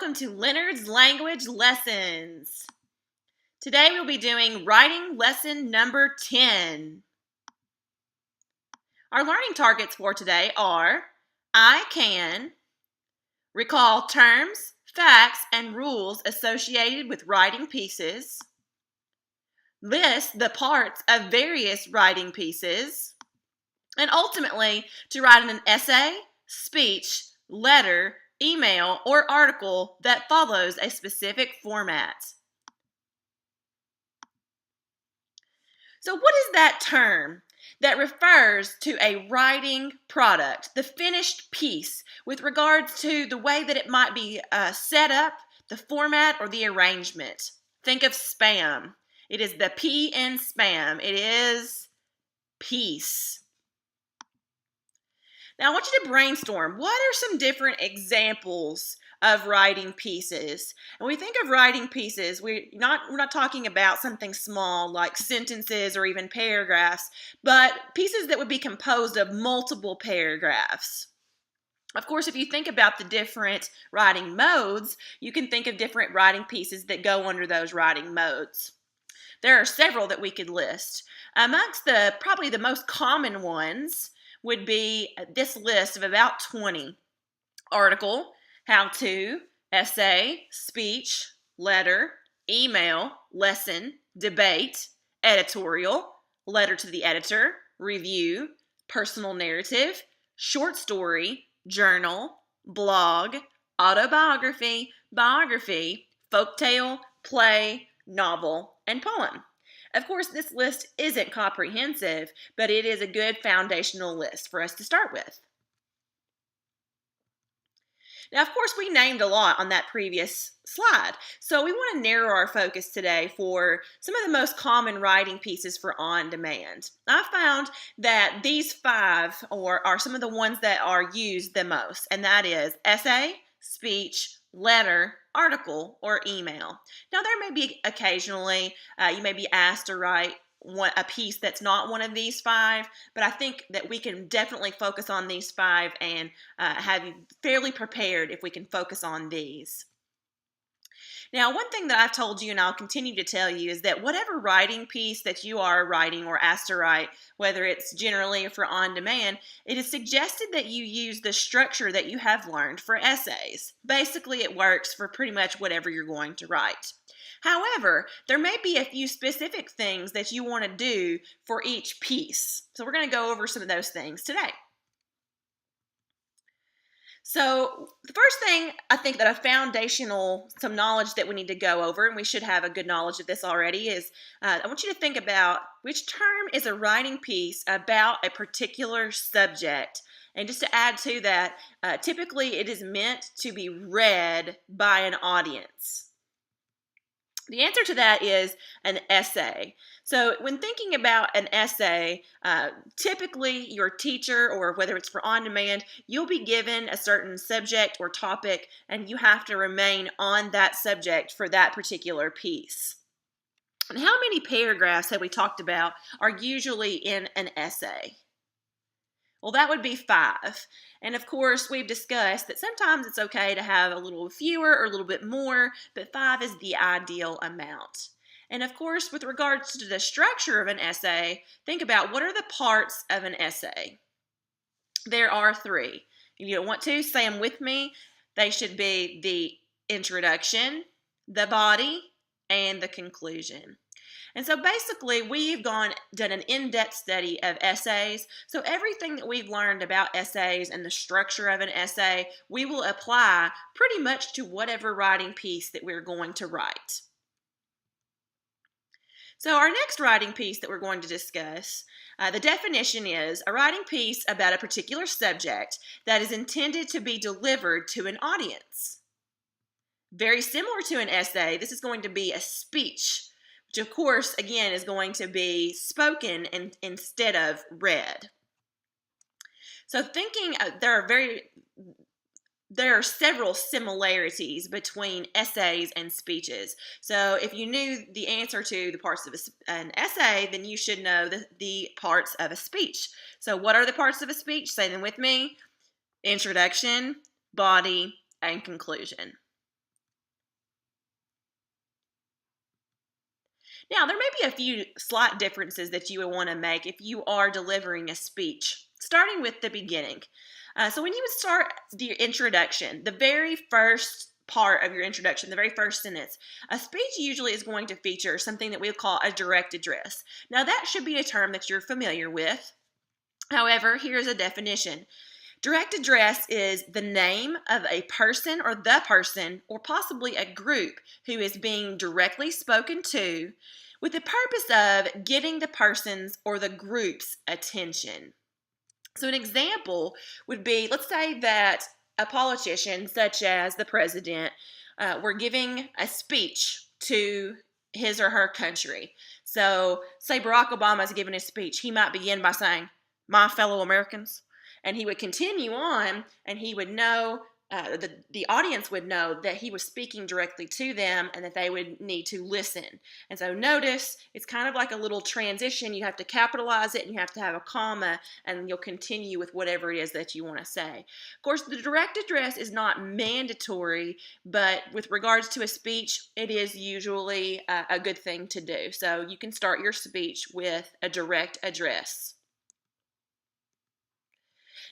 welcome to Leonard's Language Lessons. Today we'll be doing writing lesson number 10. Our learning targets for today are I can, recall terms, facts, and rules associated with writing pieces, list the parts of various writing pieces, and ultimately to write an essay, speech, letter, email, or article that follows a specific format. So what is that term that refers to a writing product, the finished piece, with regards to the way that it might be set up, the format, or the arrangement? Think of spam. It is the P in spam. It is piece. Now I want you to brainstorm. What are some different examples of writing pieces? And when we think of writing pieces, we're not talking about something small like sentences or even paragraphs, but pieces that would be composed of multiple paragraphs. Of course, if you think about the different writing modes, you can think of different writing pieces that go under those writing modes. There are several that we could list. Amongst probably the most common ones would be this list of about 20. Article, how-to, essay, speech, letter, email, lesson, debate, editorial, letter to the editor, review, personal narrative, short story, journal, blog, autobiography, biography, folktale, play, novel, and poem. Of course, this list isn't comprehensive, but it is a good foundational list for us to start with. Now, of course, we named a lot on that previous slide, so we want to narrow our focus today for some of the most common writing pieces for on-demand. I found that these 5 are some of the ones that are used the most, and that is essay, speech, letter, article, or email. Now, there may be occasionally, you may be asked to write a piece that's not one of these 5, but I think that we can definitely focus on these 5 and have you fairly prepared if we can focus on these. Now, one thing that I've told you and I'll continue to tell you is that whatever writing piece that you are writing or asked to write, whether it's generally or for on-demand, it is suggested that you use the structure that you have learned for essays. Basically, it works for pretty much whatever you're going to write. However, there may be a few specific things that you want to do for each piece. So we're going to go over some of those things today. So the first thing I think that some knowledge that we need to go over, and we should have a good knowledge of this already, is I want you to think about which term is a writing piece about a particular subject. And just to add to that, typically it is meant to be read by an audience. The answer to that is an essay. So when thinking about an essay, typically your teacher, or whether it's for on-demand, you'll be given a certain subject or topic, and you have to remain on that subject for that particular piece. And how many paragraphs have we talked about are usually in an essay? Well, that would be 5. And of course, we've discussed that sometimes it's okay to have a little fewer or a little bit more, but 5 is the ideal amount. And of course, with regards to the structure of an essay, think about what are the parts of an essay. There are 3. If you don't want to, say them with me. They should be the introduction, the body, and the conclusion. And so basically, we've done an in-depth study of essays. So everything that we've learned about essays and the structure of an essay, we will apply pretty much to whatever writing piece that we're going to write. So our next writing piece that we're going to discuss, the definition is a writing piece about a particular subject that is intended to be delivered to an audience. Very similar to an essay, this is going to be a speech, which of course, again, is going to be spoken instead of read. So there are several similarities between essays and speeches. So if you knew the answer to the parts of an essay, then you should know the parts of a speech. So what are the parts of a speech? Say them with me. Introduction, body, and conclusion. Now, there may be a few slight differences that you would want to make if you are delivering a speech, starting with the beginning. So when you would start your introduction, the very first part of your introduction, the very first sentence, a speech usually is going to feature something that we call a direct address. Now, that should be a term that you're familiar with. However, here's a definition. Direct address is the name of a person or possibly a group who is being directly spoken to with the purpose of getting the person's or the group's attention. So an example would be, let's say that a politician such as the president were giving a speech to his or her country. So say Barack Obama is giving a speech. He might begin by saying, "My fellow Americans," and he would continue on, and he would know, the audience would know that he was speaking directly to them and that they would need to listen. And so notice, it's kind of like a little transition. You have to capitalize it and you have to have a comma, and you'll continue with whatever it is that you want to say. Of course, the direct address is not mandatory, but with regards to a speech, it is usually a good thing to do. So you can start your speech with a direct address.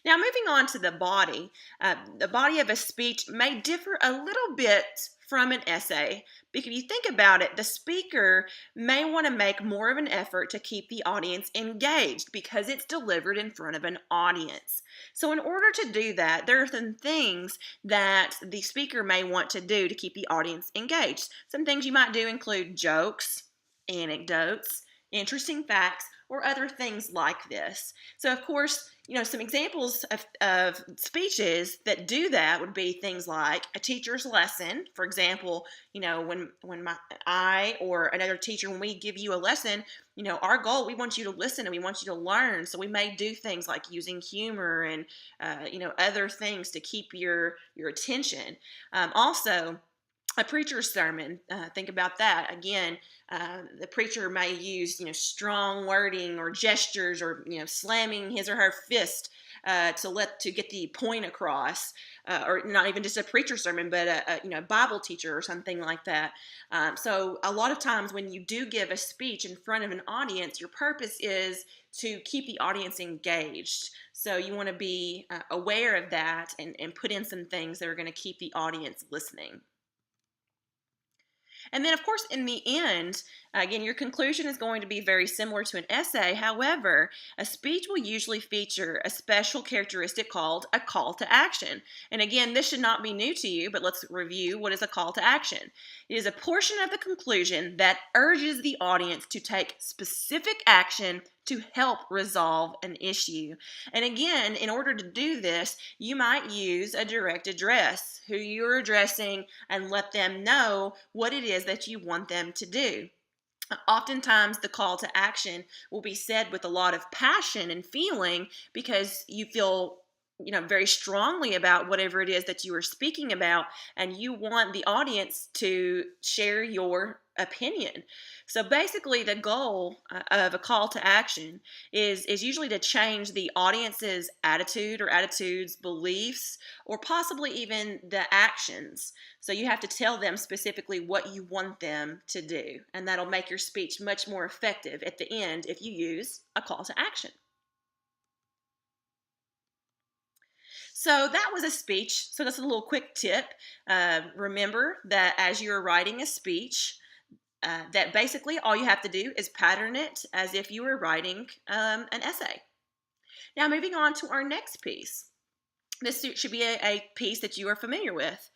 Now, moving on to the body of a speech may differ a little bit from an essay, because if you think about it, the speaker may want to make more of an effort to keep the audience engaged because it's delivered in front of an audience. So in order to do that, there are some things that the speaker may want to do to keep the audience engaged. Some things you might do include jokes, anecdotes, interesting facts, or other things like this. So of course, some examples of speeches that do that would be things like a teacher's lesson. For example, when I or another teacher, when we give you a lesson, our goal, we want you to listen and we want you to learn. So we may do things like using humor and, other things to keep your attention. Also, a preacher's sermon, think about that. Again, the preacher may use, strong wording or gestures or, slamming his or her fist to get the point across, or not even just a preacher sermon, but a Bible teacher or something like that. So a lot of times when you do give a speech in front of an audience, your purpose is to keep the audience engaged. So you want to be aware of that and put in some things that are going to keep the audience listening. And then, of course, in the end, again, your conclusion is going to be very similar to an essay. However, a speech will usually feature a special characteristic called a call to action. And again, this should not be new to you, but let's review what is a call to action. It is a portion of the conclusion that urges the audience to take specific action to help resolve an issue. And again, in order to do this, you might use a direct address, who you're addressing, and let them know what it is that you want them to do. Oftentimes, the call to action will be said with a lot of passion and feeling because you feel very strongly about whatever it is that you are speaking about, and you want the audience to share your opinion. So basically, the goal of a call to action is usually to change the audience's attitude or attitudes, beliefs, or possibly even the actions. So you have to tell them specifically what you want them to do, and that'll make your speech much more effective at the end if you use a call to action. So that was a speech. So that's a little quick tip. Remember that as you're writing a speech, that basically all you have to do is pattern it as if you were writing an essay. Now moving on to our next piece. This should be a piece that you are familiar with.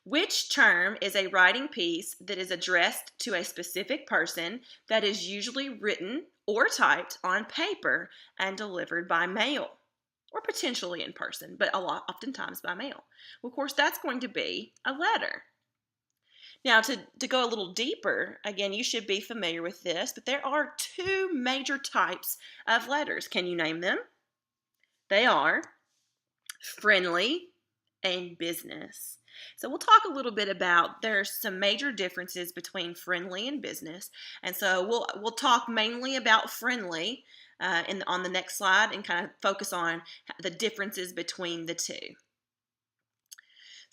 Which term is a writing piece that is addressed to a specific person that is usually written or typed on paper and delivered by mail? Or potentially in person, but oftentimes by mail. Well, of course, that's going to be a letter. Now, to go a little deeper, again, you should be familiar with this, but there are two major types of letters. Can you name them? They are friendly and business. So we'll talk a little bit about, there's some major differences between friendly and business, and so we'll talk mainly about friendly on the next slide and kind of focus on the differences between the two.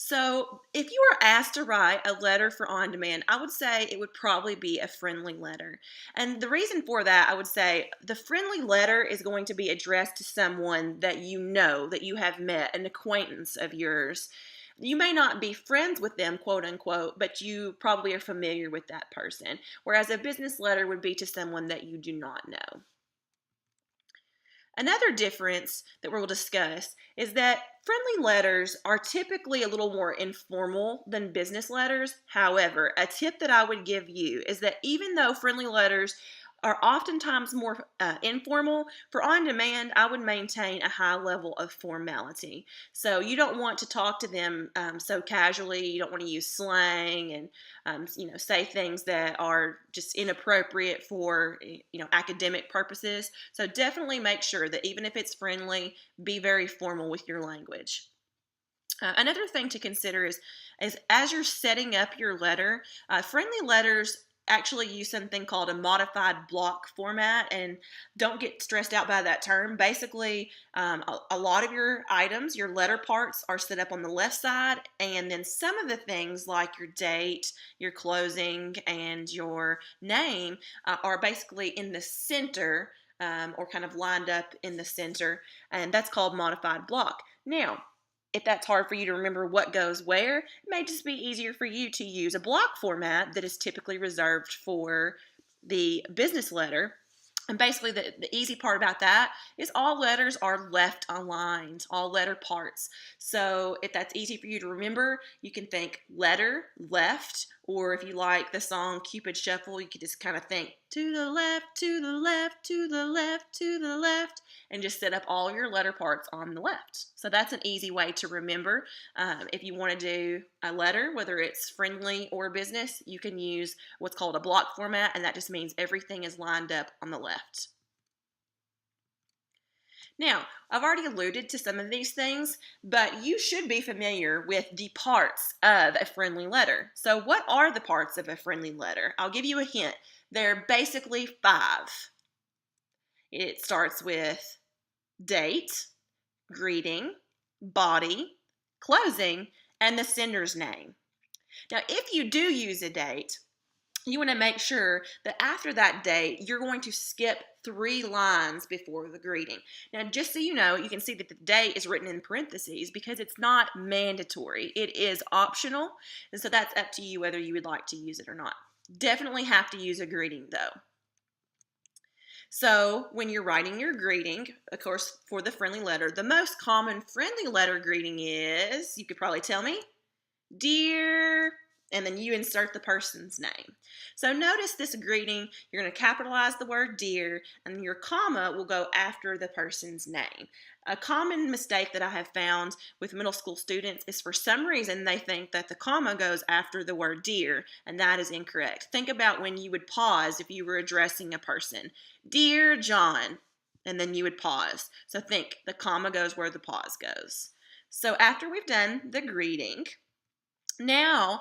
So, if you were asked to write a letter for on demand, I would say it would probably be a friendly letter. And the reason for that, I would say the friendly letter is going to be addressed to someone that you know, that you have met, an acquaintance of yours. You may not be friends with them, quote unquote, but you probably are familiar with that person. Whereas a business letter would be to someone that you do not know. Another difference that we'll discuss is that friendly letters are typically a little more informal than business letters. However, a tip that I would give you is that even though friendly letters are oftentimes more informal, for on demand, I would maintain a high level of formality. So you don't want to talk to them so casually. You don't want to use slang and say things that are just inappropriate for academic purposes. So definitely make sure that even if it's friendly, be very formal with your language. Another thing to consider is as you're setting up your letter, friendly letters actually use something called a modified block format, and don't get stressed out by that term. Basically, a lot of your items, your letter parts, are set up on the left side, and then some of the things like your date, your closing, and your name are basically in the center, or kind of lined up in the center, and that's called modified block. Now, if that's hard for you to remember what goes where, it may just be easier for you to use a block format that is typically reserved for the business letter. And basically, the easy part about that is all letters are left aligned, all letter parts. So if that's easy for you to remember, you can think letter, left, or if you like the song Cupid Shuffle, you could just kind of think to the left, to the left, to the left, to the left, and just set up all your letter parts on the left. So that's an easy way to remember. If you want to do a letter, whether it's friendly or business, you can use what's called a block format, and that just means everything is lined up on the left. Now, I've already alluded to some of these things, but you should be familiar with the parts of a friendly letter. So what are the parts of a friendly letter? I'll give you a hint. They're basically 5. It starts with date, greeting, body, closing, and the sender's name. Now, if you do use a date, you want to make sure that after that date, you're going to skip 3 lines before the greeting. Now, just so you know, you can see that the date is written in parentheses because it's not mandatory. It is optional, and so that's up to you whether you would like to use it or not. Definitely have to use a greeting, though. So when you're writing your greeting, of course, for the friendly letter, the most common friendly letter greeting is, you could probably tell me, dear, and then you insert the person's name. So notice this greeting, you're going to capitalize the word dear, and your comma will go after the person's name. A common mistake that I have found with middle school students is for some reason they think that the comma goes after the word dear, and that is incorrect. Think about when you would pause if you were addressing a person. Dear John, and then you would pause. So think, the comma goes where the pause goes. So after we've done the greeting, now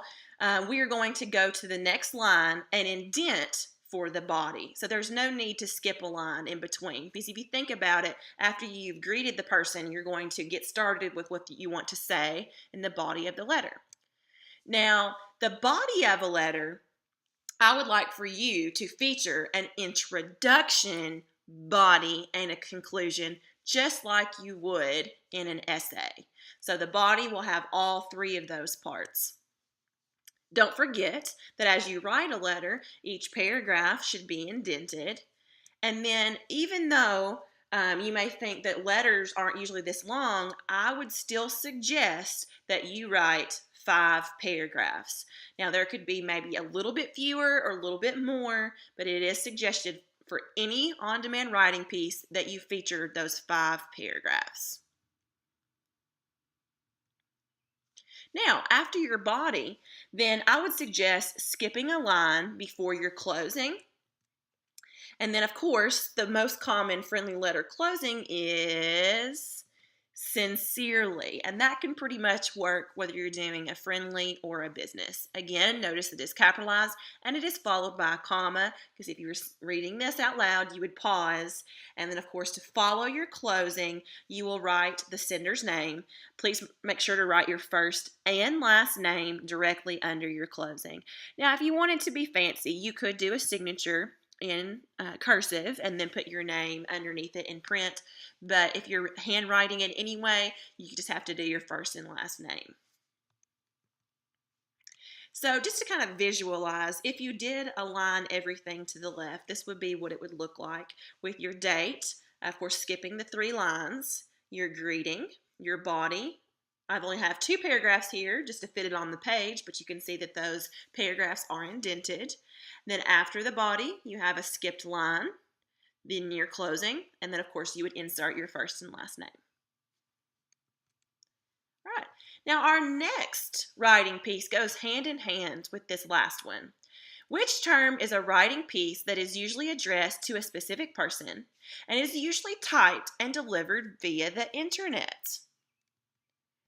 we are going to go to the next line and indent for the body. So there's no need to skip a line in between, because if you think about it, after you've greeted the person, you're going to get started with what you want to say in the body of the letter. Now, the body of a letter, I would like for you to feature an introduction, body, and a conclusion, just like you would in an essay. So the body will have all 3 of those parts. Don't forget that as you write a letter, each paragraph should be indented. And then even though you may think that letters aren't usually this long, I would still suggest that you write 5 paragraphs. Now, there could be maybe a little bit fewer or a little bit more, but it is suggested for any on-demand writing piece that you feature those 5 paragraphs. Now, after your body, then I would suggest skipping a line before your closing. And then, of course, the most common friendly letter closing is sincerely. And that can pretty much work whether you're doing a friendly or a business. Again, notice that it's capitalized and it is followed by a comma, because if you were reading this out loud, you would pause. And then, of course, to follow your closing, you will write the sender's name. Please make sure to write your first and last name directly under your closing. Now, if you wanted to be fancy, you could do a signature in cursive and then put your name underneath it in print. But if you're handwriting it anyway, you just have to do your first and last name. So just to kind of visualize, if you did align everything to the left, this would be what it would look like with your date, of course, skipping the 3 lines, your greeting, your body. I've only have 2 paragraphs here just to fit it on the page, but you can see that those paragraphs are indented. Then after the body, you have a skipped line, then your closing, and then of course you would insert your first and last name. All right. Now our next writing piece goes hand in hand with this last one. Which term is a writing piece that is usually addressed to a specific person and is usually typed and delivered via the internet?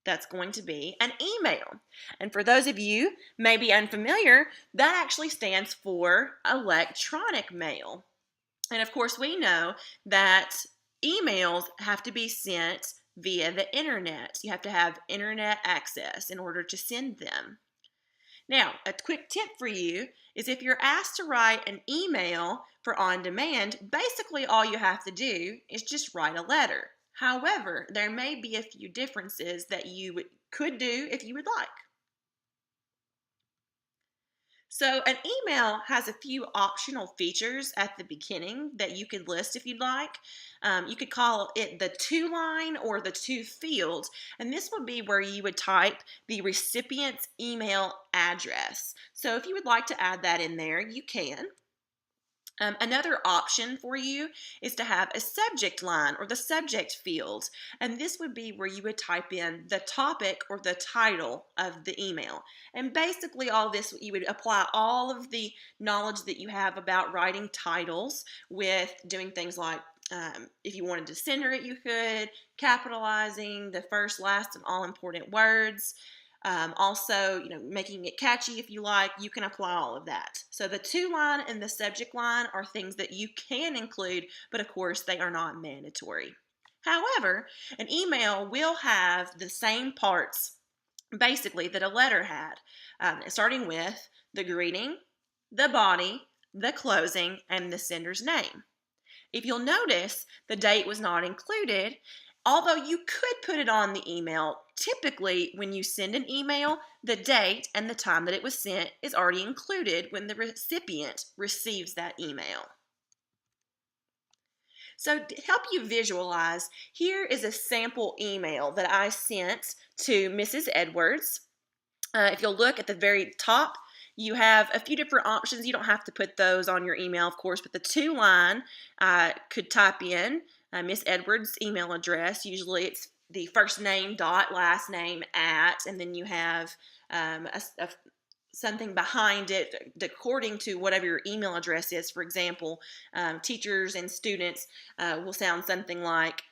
That's going to be an email. And for those of you maybe unfamiliar, that actually stands for electronic mail. And of course, we know that emails have to be sent via the internet. You have to have internet access in order to send them. Now, a quick tip for you is if you're asked to write an email for on demand, basically all you have to do is just write a letter. However, there may be a few differences that you could do if you would like. So an email has a few optional features at the beginning that you could list if you'd like. You could call it the to line or the to field, and this would be where you would type the recipient's email address. So if you would like to add that in there, you can. Another option for you is to have a subject line or the subject field, and this would be where you would type in the topic or the title of the email. And basically all this, you would apply all of the knowledge that you have about writing titles with doing things like if you wanted to center it, you could, capitalizing the first, last, and all important words. Also, making it catchy if you like, you can apply all of that. So the to line and the subject line are things that you can include, but of course they are not mandatory. However, an email will have the same parts basically that a letter had, starting with the greeting, the body, the closing, and the sender's name. If you'll notice, the date was not included. Although you could put it on the email, typically when you send an email, the date and the time that it was sent is already included when the recipient receives that email. So to help you visualize, here is a sample email that I sent to Mrs. Edwards. If you'll look at the very top, you have a few different options. You don't have to put those on your email, of course, but the to line could type in Miss Edwards' email address. Usually it's the first name dot last name at, and then you have something behind it according to whatever your email address is. For example, teachers and students will sound something like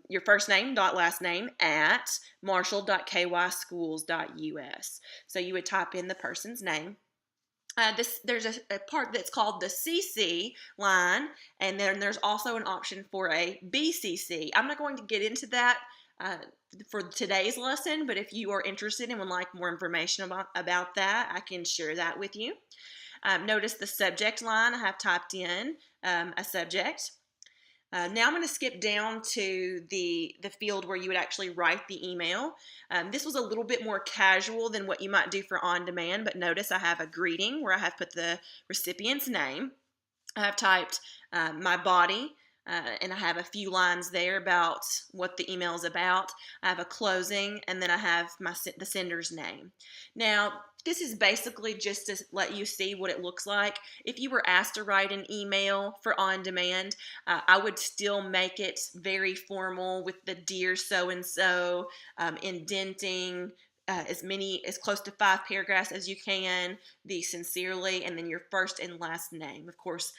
your first name dot last name at marshall.kyschools.us. So you would type in the person's name. There's a part that's called the CC line, and then there's also an option for a BCC. I'm not going to get into that for today's lesson, but if you are interested and would like more information about that, I can share that with you. Notice the subject line. I have typed in a subject. Now I'm going to skip down to the field where you would actually write the email. This was a little bit more casual than what you might do for on demand, but notice I have a greeting where I have put the recipient's name. I have typed my body, and I have a few lines there about what the email is about. I have a closing, and then I have the sender's name. Now, this is basically just to let you see what it looks like. If you were asked to write an email for on demand, I would still make it very formal with the dear so-and-so, indenting, as close to 5 paragraphs as you can, the sincerely, and then your first and last name. Of course,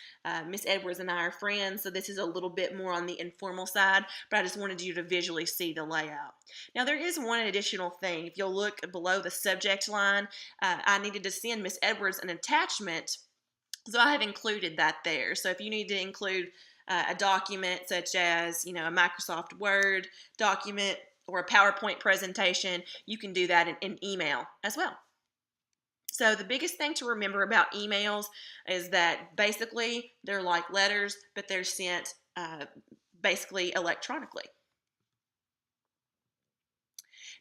Miss Edwards and I are friends, so this is a little bit more on the informal side, but I just wanted you to visually see the layout. Now, there is one additional thing. If you'll look below the subject line, I needed to send Miss Edwards an attachment, so I have included that there. So if you need to include a document such as, a Microsoft Word document or a PowerPoint presentation, you can do that in email as well. So the biggest thing to remember about emails is that basically they're like letters, but they're sent basically electronically.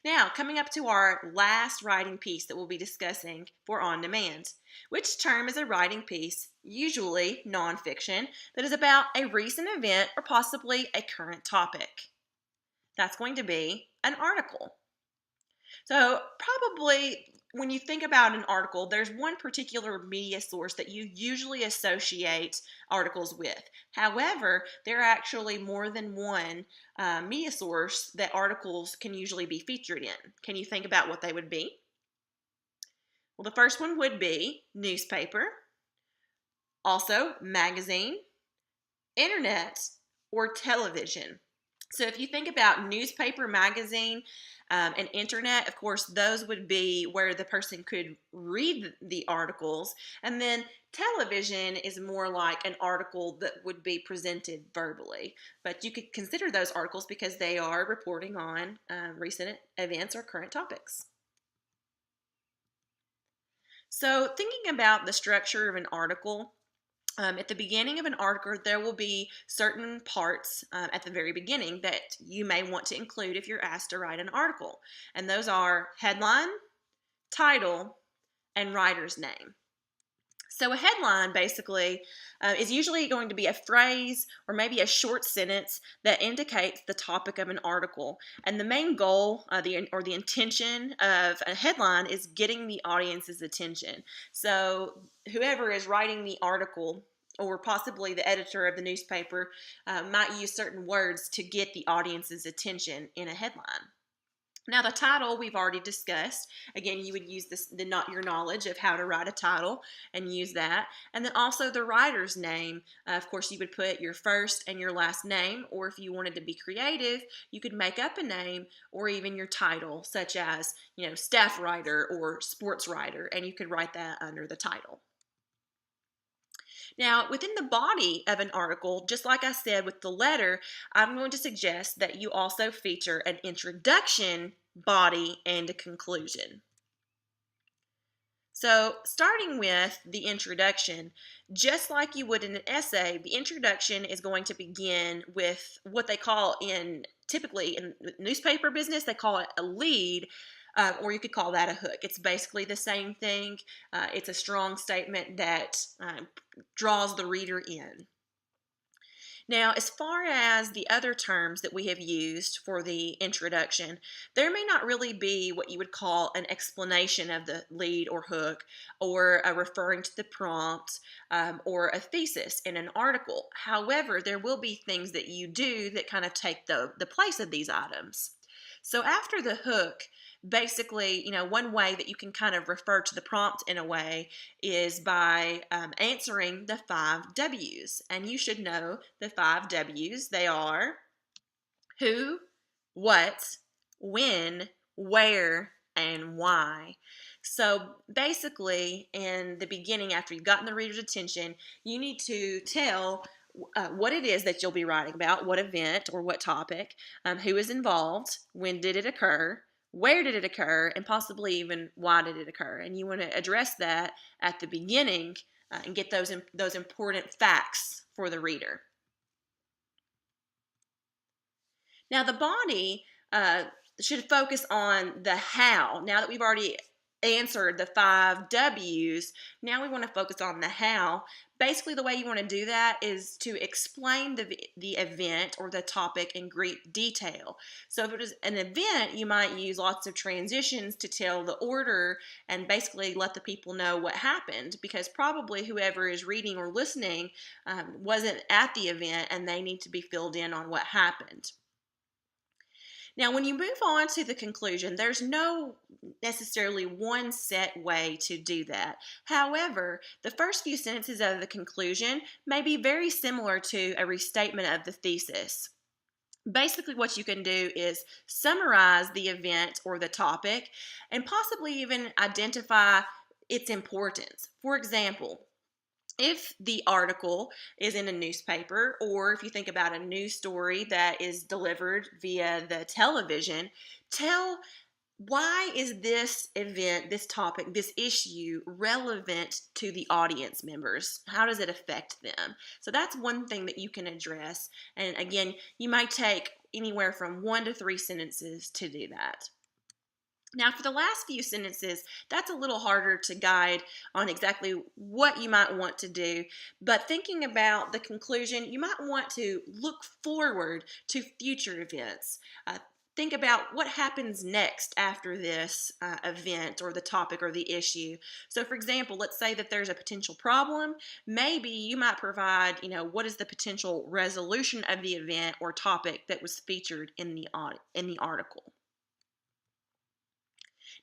Now, coming up to our last writing piece that we'll be discussing for On Demand. Which term is a writing piece, usually nonfiction, that is about a recent event or possibly a current topic? That's going to be an article. So probably when you think about an article, there's one particular media source that you usually associate articles with. However, there are actually more than one media source that articles can usually be featured in. Can you think about what they would be? Well, the first one would be newspaper, also magazine, internet, or television. So if you think about newspaper, magazine, and internet, of course, those would be where the person could read the articles. And then television is more like an article that would be presented verbally. But you could consider those articles because they are reporting on recent events or current topics. So thinking about the structure of an article, at the beginning of an article, there will be certain parts at the very beginning that you may want to include if you're asked to write an article. And those are headline, title, and writer's name. So a headline basically is usually going to be a phrase or maybe a short sentence that indicates the topic of an article. And the main goal the intention of a headline is getting the audience's attention. So whoever is writing the article, or possibly the editor of the newspaper, might use certain words to get the audience's attention in a headline. Now, the title we've already discussed. Again, you would use your knowledge of how to write a title and use that. And then also the writer's name. Of course, you would put your first and your last name, or if you wanted to be creative, you could make up a name or even your title, such as, staff writer or sports writer, and you could write that under the title. Now, within the body of an article, just like I said with the letter, I'm going to suggest that you also feature an introduction, body, and a conclusion. So, starting with the introduction, just like you would in an essay, the introduction is going to begin with what they call typically in newspaper business, they call it a lead. Or you could call that a hook. It's basically the same thing. It's a strong statement that draws the reader in. Now, as far as the other terms that we have used for the introduction, there may not really be what you would call an explanation of the lead or hook, or a referring to the prompt, or a thesis in an article. However, there will be things that you do that kind of take the place of these items. So after the hook, basically, one way that you can kind of refer to the prompt in a way is by answering the 5 W's. And you should know the 5 W's. They are who, what, when, where, and why. So basically, in the beginning, after you've gotten the reader's attention, you need to tell what it is that you'll be writing about, what event or what topic, who is involved, when did it occur, where did it occur, and possibly even why did it occur. And you want to address that at the beginning and get those important facts for the reader. Now, the body should focus on the how. Now that we've already answered the 5 W's, now we want to focus on the how. Basically, the way you want to do that is to explain the event or the topic in great detail. So if it is an event, you might use lots of transitions to tell the order and basically let the people know what happened, because probably whoever is reading or listening wasn't at the event and they need to be filled in on what happened. Now, when you move on to the conclusion, there's no necessarily one set way to do that. However, the first few sentences of the conclusion may be very similar to a restatement of the thesis. Basically, what you can do is summarize the event or the topic and possibly even identify its importance. For example, if the article is in a newspaper, or if you think about a news story that is delivered via the television, tell why is this event, this topic, this issue relevant to the audience members? How does it affect them? So that's one thing that you can address. And again, you might take anywhere from 1 to 3 sentences to do that. Now, for the last few sentences, that's a little harder to guide on exactly what you might want to do. But thinking about the conclusion, you might want to look forward to future events. Think about what happens next after this event or the topic or the issue. So, for example, let's say that there's a potential problem. Maybe you might provide, what is the potential resolution of the event or topic that was featured in the article.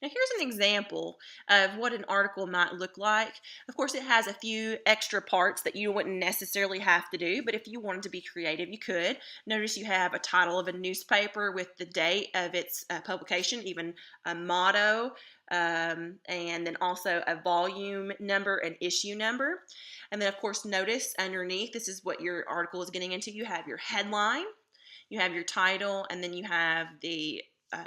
Now, here's an example of what an article might look like. Of course, it has a few extra parts that you wouldn't necessarily have to do, but if you wanted to be creative, you could. Notice you have a title of a newspaper with the date of its publication, even a motto, and then also a volume number and issue number. And then, of course, notice underneath, this is what your article is getting into. You have your headline, you have your title, and then you have the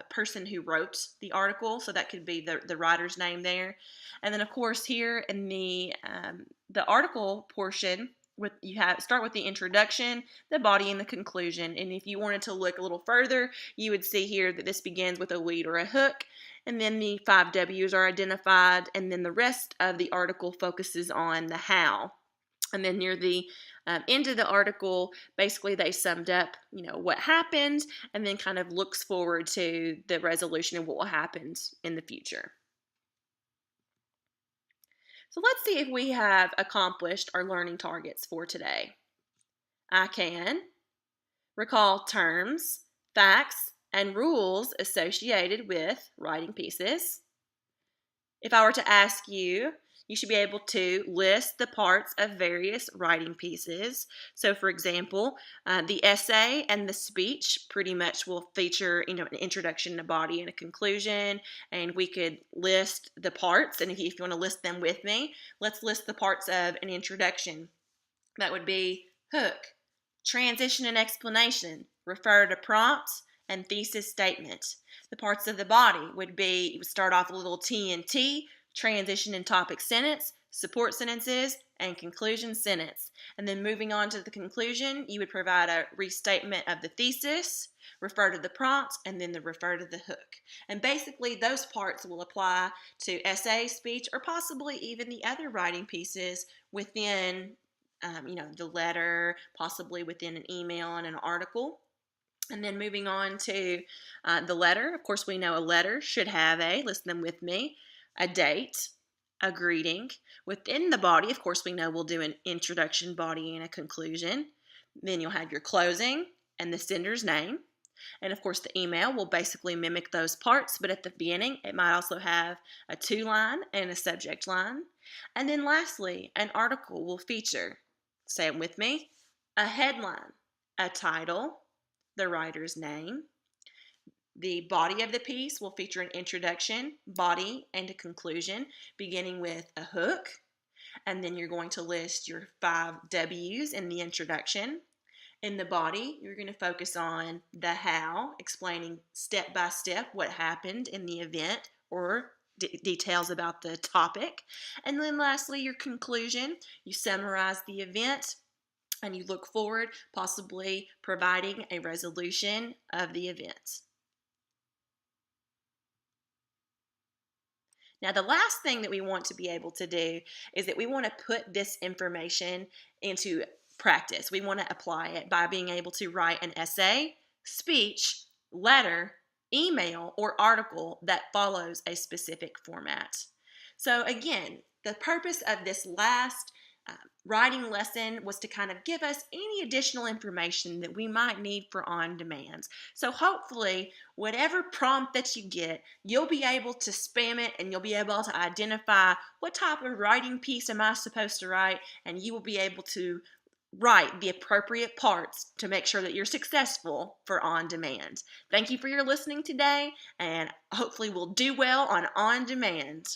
person who wrote the article, so that could be the writer's name there. And then, of course, here in the article portion, start with the introduction, the body, and the conclusion. And if you wanted to look a little further, you would see here that this begins with a lead or a hook, and then the 5 W's are identified, and then the rest of the article focuses on the how. And then near the end of the article, basically they summed up, what happened, and then kind of looks forward to the resolution of what will happen in the future. So let's see if we have accomplished our learning targets for today. I can recall terms, facts, and rules associated with writing pieces. If I were to ask you, you should be able to list the parts of various writing pieces. So, for example, the essay and the speech pretty much will feature, an introduction, a body, and a conclusion. And we could list the parts. And if you want to list them with me, let's list the parts of an introduction. That would be hook, transition and explanation, refer to prompt, and thesis statement. The parts of the body would be, you would start off a little T&T, transition and topic sentence, support sentences, and conclusion sentence. And then moving on to the conclusion, you would provide a restatement of the thesis, refer to the prompt, and then refer to the hook. And basically those parts will apply to essay, speech, or possibly even the other writing pieces within the letter, possibly within an email and an article. And then moving on to the letter, of course we know a letter should have listen them with me, a date, a greeting. Within the body, of course, we know we'll do an introduction, body, and a conclusion. Then you'll have your closing and the sender's name. And of course, the email will basically mimic those parts, but at the beginning, it might also have a to-line and a subject line. And then lastly, an article will feature, say it with me, a headline, a title, the writer's name. The body of the piece will feature an introduction, body, and a conclusion, beginning with a hook. And then you're going to list your 5 W's in the introduction. In the body, you're going to focus on the how, explaining step by step what happened in the event or details about the topic. And then lastly, your conclusion, you summarize the event and you look forward, possibly providing a resolution of the event. Now, the last thing that we want to be able to do is that we want to put this information into practice. We want to apply it by being able to write an essay, speech, letter, email, or article that follows a specific format. So again, the purpose of this last writing lesson was to kind of give us any additional information that we might need for on demands. So hopefully, whatever prompt that you get, you'll be able to spam it and you'll be able to identify what type of writing piece am I supposed to write, and you will be able to write the appropriate parts to make sure that you're successful for on demand. Thank you for your listening today, and hopefully we'll do well on demand.